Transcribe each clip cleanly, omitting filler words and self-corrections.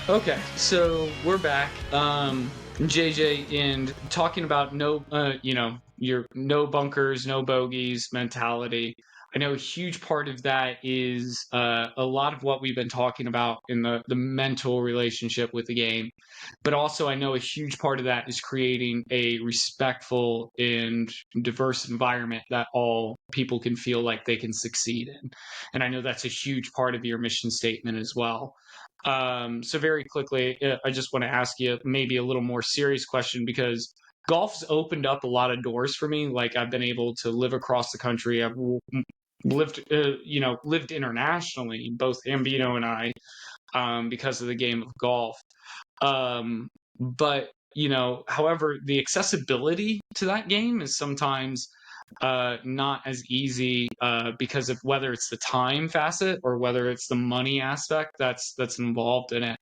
Okay, so we're back. JJ, and talking about your no bunkers, no bogeys mentality. I know a huge part of that is a lot of what we've been talking about in the mental relationship with the game. But also, I know a huge part of that is creating a respectful and diverse environment that all people can feel like they can succeed in. And I know that's a huge part of your mission statement as well. So very quickly, I just want to ask you maybe a little more serious question because golf's opened up a lot of doors for me. Like I've been able to live across the country. I've lived internationally, both Ambino and I, because of the game of golf. But however, the accessibility to that game is sometimes not as easy because of whether it's the time facet or whether it's the money aspect that's involved in it.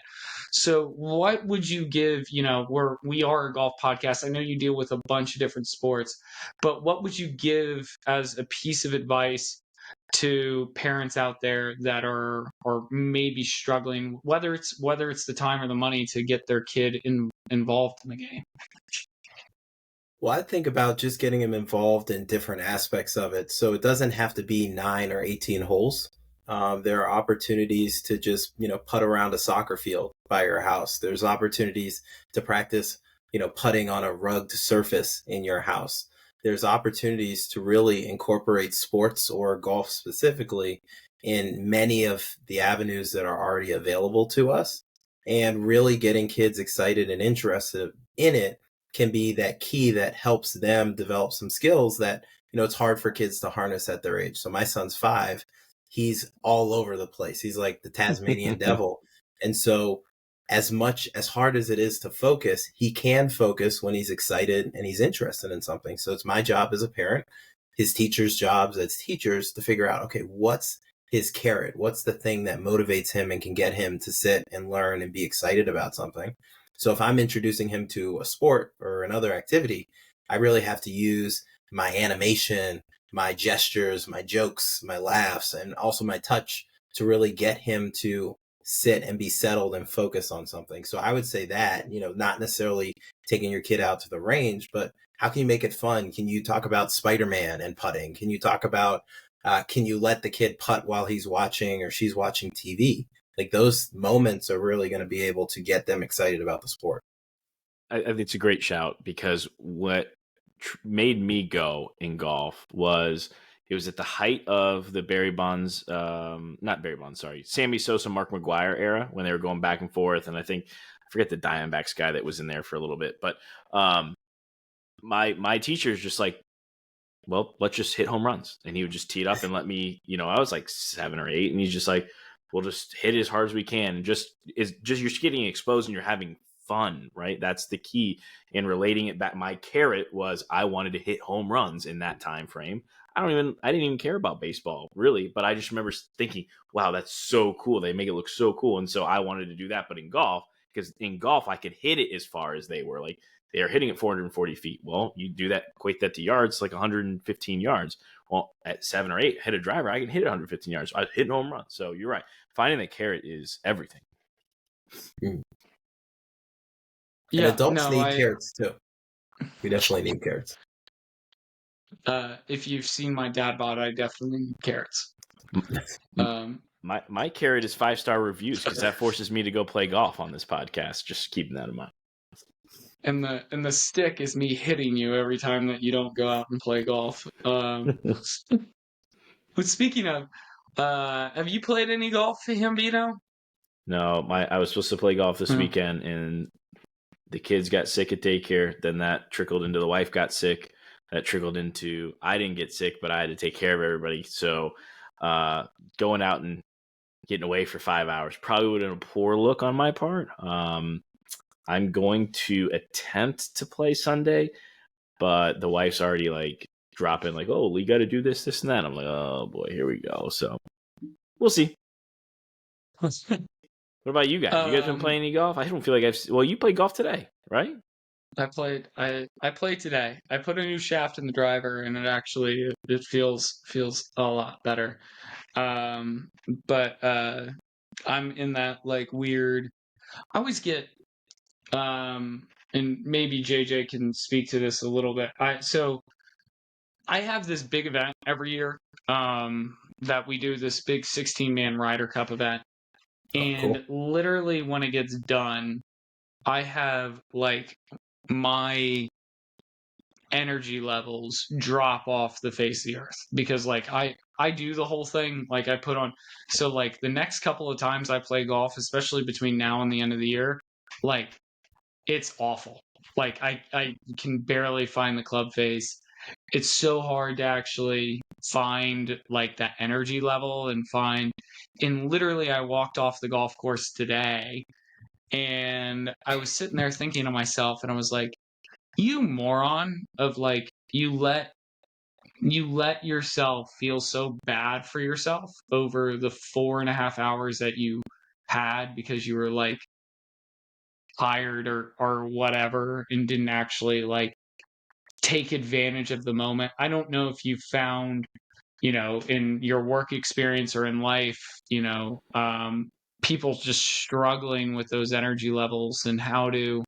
So, what would you give? We are a golf podcast. I know you deal with a bunch of different sports, but what would you give as a piece of advice to parents out there that are or maybe struggling, whether it's the time or the money to get their kid involved in the game? Well, I think about just getting him involved in different aspects of it. So it doesn't have to be 9 or 18 holes. There are opportunities to just, putt around a soccer field by your house. There's opportunities to practice, putting on a rugged surface in your house. There's opportunities to really incorporate sports or golf specifically in many of the avenues that are already available to us. And really getting kids excited and interested in it can be that key that helps them develop some skills that, it's hard for kids to harness at their age. So my son's 5, he's all over the place. He's like the Tasmanian devil. And so as hard as it is to focus, he can focus when he's excited and he's interested in something. So it's my job as a parent, his teachers' jobs as teachers to figure out, okay, what's his carrot? What's the thing that motivates him and can get him to sit and learn and be excited about something? So if I'm introducing him to a sport or another activity, I really have to use my animation, my gestures, my jokes, my laughs, and also my touch to really get him to sit and be settled and focus on something. So I would say that, not necessarily taking your kid out to the range, but how can you make it fun? Can you talk about Spider-Man and putting? Can you talk about, can you let the kid putt while he's watching or she's watching TV? Like those moments are really going to be able to get them excited about the sport. I think it's a great shout because what made me go in golf was it was at the height of the Sammy Sosa, Mark McGwire era when they were going back and forth. And I forget the Diamondbacks guy that was in there for a little bit, but my teacher's just like, well, let's just hit home runs. And he would just tee it up and let me, I was like 7 or 8 and he's just like, we'll just hit it as hard as we can. And just you're getting exposed and you're having fun, right? That's the key in relating it back. My carrot was I wanted to hit home runs in that time frame. I didn't even care about baseball really, but I just remember thinking, wow, that's so cool. They make it look so cool. And so I wanted to do that. But in golf, because in golf, I could hit it as far as they were. Like they are hitting at 440 feet. Well, you do that, equate that to yards, like 115 yards. Well, at 7 or 8, hit a driver, I can hit it 115 yards. I hit home run. So you're right. Finding that carrot is everything. Yeah, and adults need carrots too. We definitely need carrots. If you've seen my dad bod, I definitely need carrots. My carrot is 5-star reviews because that forces me to go play golf on this podcast. Just keeping that in mind. And the stick is me hitting you every time that you don't go out and play golf. But speaking of, have you played any golf, Hambino? No, I was supposed to play golf this weekend, and the kids got sick at daycare. Then that trickled into the wife got sick. That trickled into I didn't get sick, but I had to take care of everybody. So going out and getting away for 5 hours probably would have been a poor look on my part. I'm going to attempt to play Sunday, but the wife's already like dropping like, oh, we got to do this, and that. I'm like, oh boy, here we go. So we'll see. What about you guys? You guys been playing any golf? I don't feel like you played golf today, right? I played today. I put a new shaft in the driver and it actually it feels a lot better. But I'm in that like weird I always get, and maybe JJ can speak to this a little bit. So I have this big event every year, that we do, this big 16-man Ryder Cup event. Oh, And cool. literally when it gets done, I have like my energy levels drop off the face of the earth, because like I do the whole thing, like I put on, so like the next couple of times I play golf, especially between now and the end of the year, like it's awful. Like I can barely find the club face. It's so hard to actually find like that energy level and find, and literally I walked off the golf course today and I was sitting there thinking to myself, and I was like, you moron, of like you let yourself feel so bad for yourself over the 4.5 hours that you had, because you were like tired or whatever, and didn't actually like take advantage of the moment. I don't know if you found, in your work experience or in life, people just struggling with those energy levels, and how to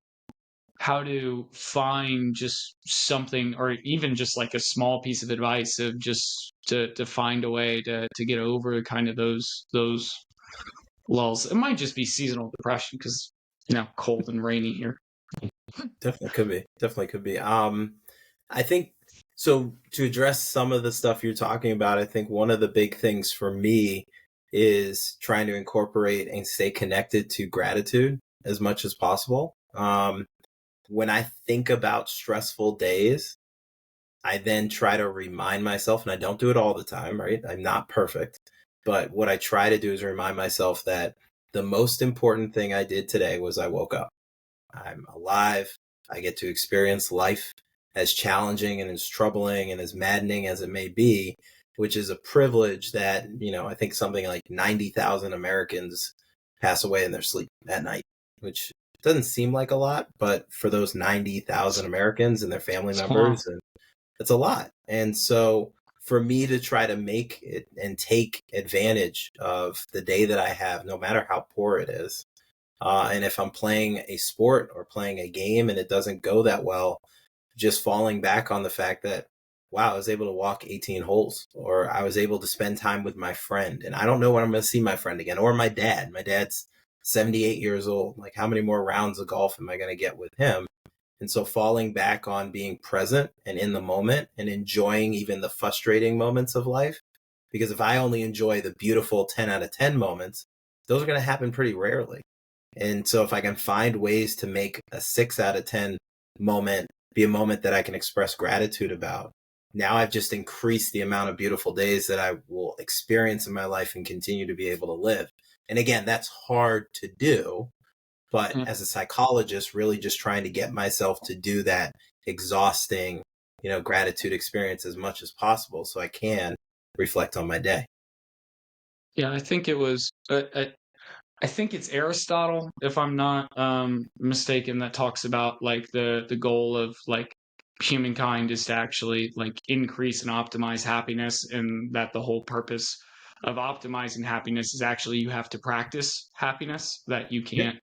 find just something, or even just like a small piece of advice of just to find a way to get over kind of those lulls. It might just be seasonal depression, because cold and rainy here. Definitely could be. Definitely could be. I think so. To address some of the stuff you're talking about, I think one of the big things for me is trying to incorporate and stay connected to gratitude as much as possible. When I think about stressful days, I then try to remind myself, and I don't do it all the time, right? I'm not perfect, but what I try to do is remind myself that the most important thing I did today was I woke up. I'm alive. I get to experience life, as challenging and as troubling and as maddening as it may be, which is a privilege that, I think something like 90,000 Americans pass away in their sleep at night, which doesn't seem like a lot, but for those 90,000 Americans and their family members, and it's a lot. And so for me to try to make it and take advantage of the day that I have, no matter how poor it is, and if I'm playing a sport or playing a game and it doesn't go that well, just falling back on the fact that, wow, I was able to walk 18 holes, or I was able to spend time with my friend. And I don't know when I'm going to see my friend again, or my dad. My dad's 78 years old. Like, how many more rounds of golf am I going to get with him? And so falling back on being present and in the moment and enjoying even the frustrating moments of life. Because if I only enjoy the beautiful 10 out of 10 moments, those are going to happen pretty rarely. And so if I can find ways to make a 6 out of 10 moment be a moment that I can express gratitude about, now I've just increased the amount of beautiful days that I will experience in my life and continue to be able to live. And again, that's hard to do, but as a psychologist, really just trying to get myself to do that exhausting, gratitude experience as much as possible so I can reflect on my day. Yeah, I think it was. I think it's Aristotle, if I'm not mistaken, that talks about like the goal of like humankind is to actually like increase and optimize happiness, and that the whole purpose of optimizing happiness is actually you have to practice happiness, that you can't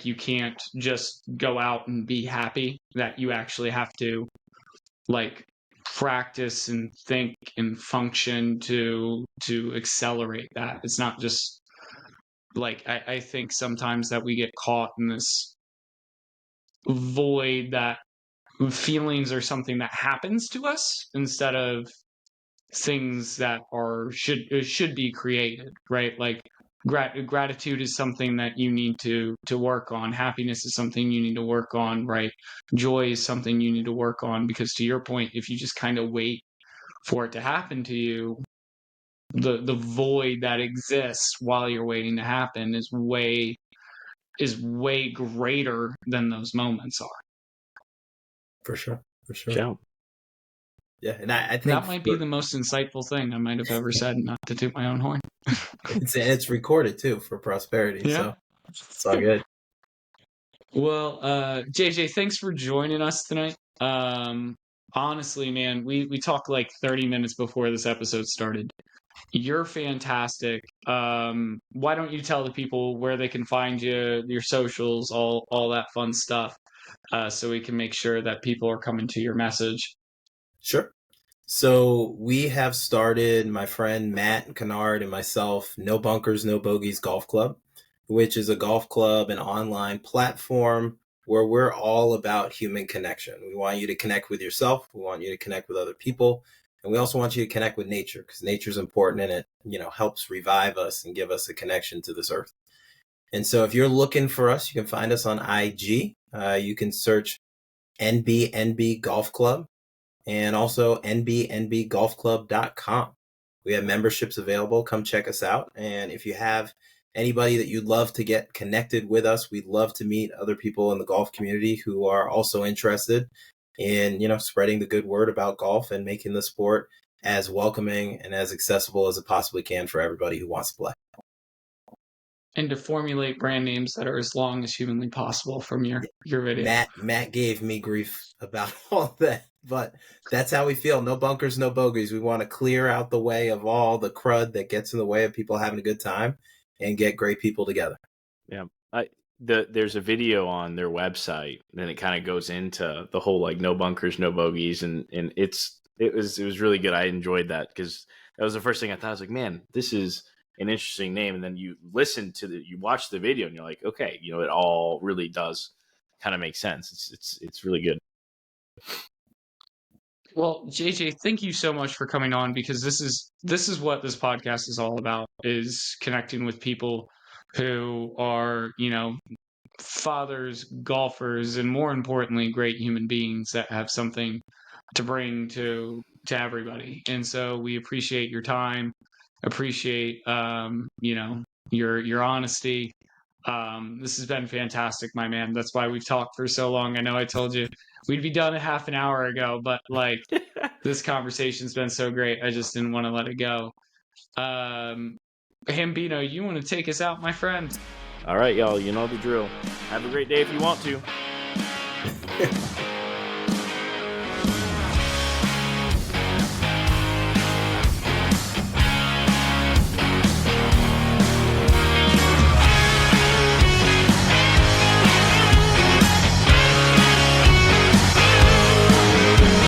you can't just go out and be happy, that you actually have to like practice and think and function to accelerate that. It's not just like I think sometimes that we get caught in this void that feelings are something that happens to us instead of things that are should be created, right? Like gratitude is something that you need to work on. Happiness is something you need to work on, right? Joy is something you need to work on, because to your point, if you just kind of wait for it to happen to you, the void that exists while you're waiting to happen is way greater than those moments are. For sure. Yeah. Yeah, and I think that might be the most insightful thing I might have ever said, not to toot my own horn. it's recorded too for prosperity, so it's all good. Well, JJ, thanks for joining us tonight. Honestly, man, we talked like 30 minutes before this episode started. You're fantastic. why don't you tell the people where they can find you, your socials, all that fun stuff, so we can make sure that people are coming to your message. Sure. So we have started, my friend Matt Kennard and myself, No Bunkers, No Bogeys Golf Club, which is a golf club, an online platform where we're all about human connection. We want you to connect with yourself. We want you to connect with other people. And we also want you to connect with nature, because nature is important, and it, helps revive us and give us a connection to this earth. And so if you're looking for us, you can find us on IG. You can search NBNB Golf Club, and also nbnbgolfclub.com. We have memberships available. Come check us out. And if you have anybody that you'd love to get connected with us, we'd love to meet other people in the golf community who are also interested in, spreading the good word about golf and making the sport as welcoming and as accessible as it possibly can for everybody who wants to play. And to formulate brand names that are as long as humanly possible from your video. Matt gave me grief about all that, but that's how we feel. No bunkers, no bogeys. We want to clear out the way of all the crud that gets in the way of people having a good time and get great people together. Yeah. There's a video on their website, and it kind of goes into the whole like no bunkers, no bogeys, and it was really good. I enjoyed that because that was the first thing I thought. I was like, man, this is an interesting name. And then you you watch the video, and you're like, okay, it all really does kind of make sense. It's really good. Well, JJ, thank you so much for coming on, because this is what this podcast is all about, is connecting with people who are, fathers, golfers, and more importantly, great human beings that have something to bring to everybody. And so we appreciate your time, appreciate your honesty. This has been fantastic, my man. That's why we've talked for so long. I know I told you we'd be done a half an hour ago, but like this conversation's been so great, I just didn't want to let it go. Hambino, you want to take us out, my friend? All right, y'all, you know the drill. Have a great day if you want to.